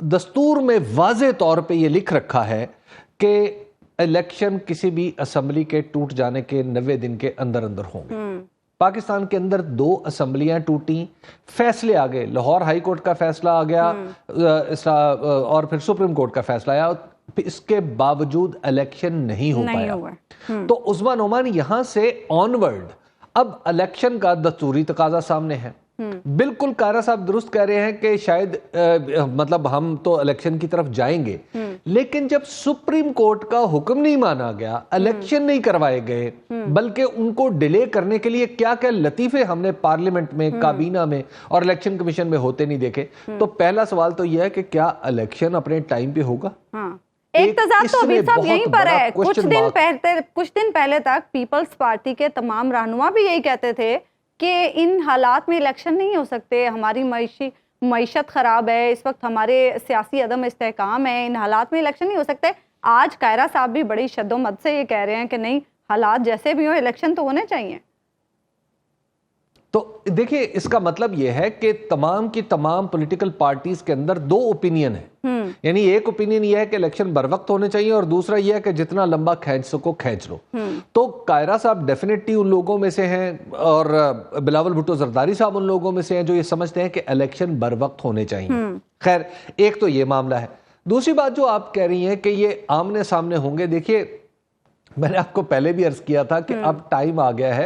दस्तूर में वाज़े तौर पे ये लिख रखा है कि इलेक्शन किसी भी असेंबली के टूट जाने के 90 दिन के अंदर अंदर होंगे। पाकिस्तान के अंदर 2 असेंबलियां टूटी, फैसले आ गए, लाहौर हाई कोर्ट का फैसला आ गया और फिर सुप्रीम कोर्ट का फैसला आया, इसके बावजूद इलेक्शन नहीं हो पाया। तो उस्मान ओमान यहां से ऑनवर्ड अब इलेक्शन का दस्तूरी तकाजा सामने है। बिल्कुल कारा साहब दुरुस्त कह रहे हैं कि शायद मतलब हम तो इलेक्शन की तरफ जाएंगे, लेकिन जब सुप्रीम कोर्ट का हुक्म नहीं माना गया, इलेक्शन नहीं करवाए गए, बल्कि उनको डिले करने के लिए क्या क्या लतीफे हमने पार्लियामेंट में, काबीना में और इलेक्शन कमीशन में होते नहीं देखे। तो पहला सवाल तो यह है कि क्या इलेक्शन अपने टाइम पे होगा? एक तजाद तो अभी साहब यहीं पर है। कुछ दिन पहले तक पीपल्स पार्टी के तमाम रहनुमा भी यही कहते थे कि इन हालात में इलेक्शन नहीं हो सकते, हमारी मईशत खराब है, इस वक्त हमारे सियासी अदम इस्तेहकाम है, इन हालात में इलेक्शन नहीं हो सकते। आज कायरा साहब भी बड़ी शद्दोमद से ये कह रहे हैं कि नहीं, हालात जैसे भी हो इलेक्शन तो होने चाहिए। तो देखिए, इसका मतलब यह है कि तमाम की तमाम पॉलिटिकल पार्टीज के अंदर 2 ओपिनियन है। यानी एक ओपिनियन यह है कि इलेक्शन बर वक्त होने चाहिए और दूसरा यह है कि जितना लंबा खींच सको खींच लो। तो कायरा साहब डेफिनेटली उन लोगों में से हैं और बिलावल भुट्टो जरदारी साहब उन लोगों में से हैं जो ये समझते हैं कि इलेक्शन बर वक्त होने चाहिए। खैर, एक तो ये मामला है। दूसरी बात जो आप कह रही हैं कि ये आमने सामने होंगे, देखिए मैंने आपको पहले भी अर्ज किया था कि अब टाइम आ गया है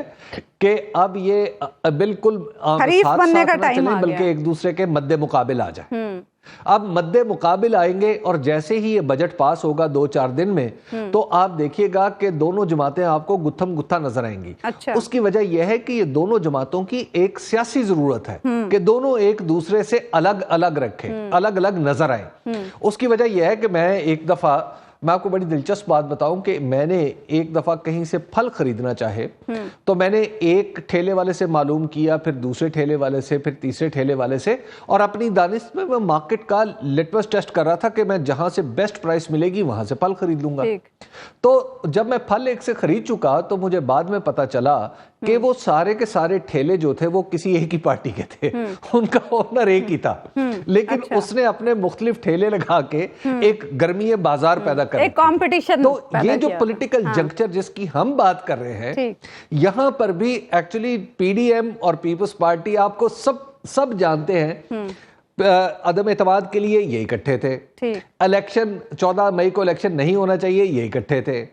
कि अब ये बिल्कुल साथ साथ ना चलें, बल्कि एक दूसरे के मद्दे मुकाबिल आ जाए। अब मद्दे मुकाबिल आएंगे और जैसे ही ये बजट पास होगा 2-4 दिन में, तो आप देखिएगा कि दोनों जमातें आपको गुत्थम गुत्था नजर आएंगी। अच्छा। उसकी वजह यह है कि ये दोनों जमातों की एक सियासी जरूरत है कि दोनों एक दूसरे से अलग अलग रखें, अलग अलग नजर आए। उसकी वजह यह है कि मैं आपको बड़ी दिलचस्प बात बताऊं कि मैंने एक दफा कहीं से फल खरीदना चाहे तो मैंने एक ठेले वाले से मालूम किया, फिर दूसरे ठेले वाले से, फिर तीसरे ठेले वाले से, और अपनी दानिश में मैं मार्केट का लिटमस टेस्ट कर रहा था कि मैं जहां से बेस्ट प्राइस मिलेगी वहां से फल खरीद लूंगा। तो जब मैं फल एक से खरीद चुका तो मुझे बाद में पता चला कि वो सारे के सारे ठेले जो थे वो किसी एक ही पार्टी के थे, उनका ओनर एक ही था, लेकिन उसने अपने मुख्तलिफ ठेले लगा के एक गर्मी बाजार पैदा कर, एक कंपटीशन। तो ये जो पॉलिटिकल जंक्चर जिसकी हम बात कर रहे हैं, यहां पर भी एक्चुअली पीडीएम और पीपल्स पार्टी, आपको सब जानते हैं, अदम एतमाद के लिए ये इकट्ठे थे। इलेक्शन 14 मई को इलेक्शन नहीं होना चाहिए, ये इकट्ठे थे।